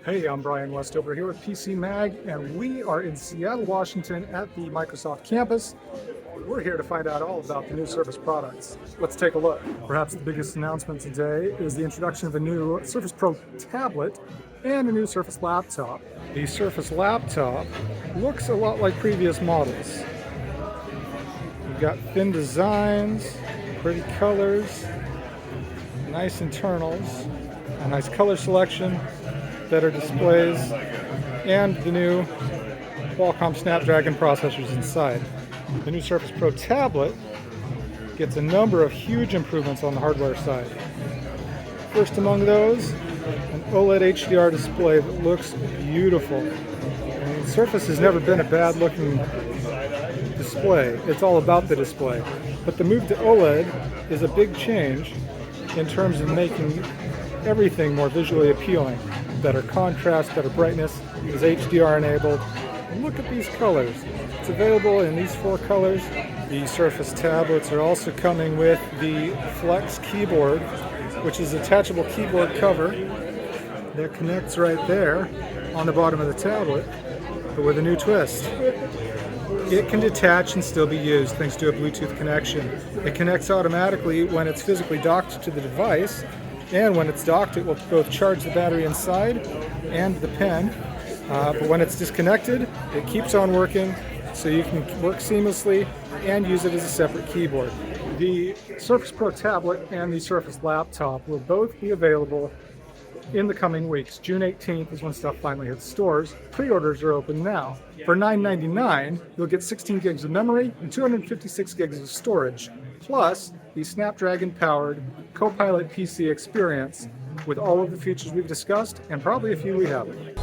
Hey, I'm Brian Westover here with PC Mag, and we are in Seattle, Washington at the Microsoft campus. We're here to find out all about the new Surface products. Let's take a look. Perhaps the biggest announcement today is the introduction of a new Surface Pro tablet and a new Surface laptop. The Surface laptop looks a lot like previous models. You've got thin designs, pretty colors, nice internals, a nice color selection, better displays, and the new Qualcomm Snapdragon processors inside. The new Surface Pro tablet gets a number of huge improvements on the hardware side. First among those, an OLED HDR display that looks beautiful. The Surface has never been a bad looking display. It's all about the display. But the move to OLED is a big change in terms of making everything more visually appealing. Better contrast, better brightness, is HDR enabled. And look at these colors. It's available in these 4 colors. The Surface tablets are also coming with the Flex keyboard, which is an attachable keyboard cover that connects right there on the bottom of the tablet, but with a new twist. It can detach and still be used thanks to a Bluetooth connection. It connects automatically when it's physically docked to the device, and when it's docked, it will both charge the battery inside and the pen. But when it's disconnected, it keeps on working, so you can work seamlessly and use it as a separate keyboard. The Surface Pro tablet and the Surface laptop will both be available in the coming weeks. June 18th is when stuff finally hits stores. Pre-orders are open now. For $9.99, you'll get 16 gigs of memory and 256 gigs of storage, plus the Snapdragon-powered Copilot PC experience with all of the features we've discussed, and probably a few we haven't.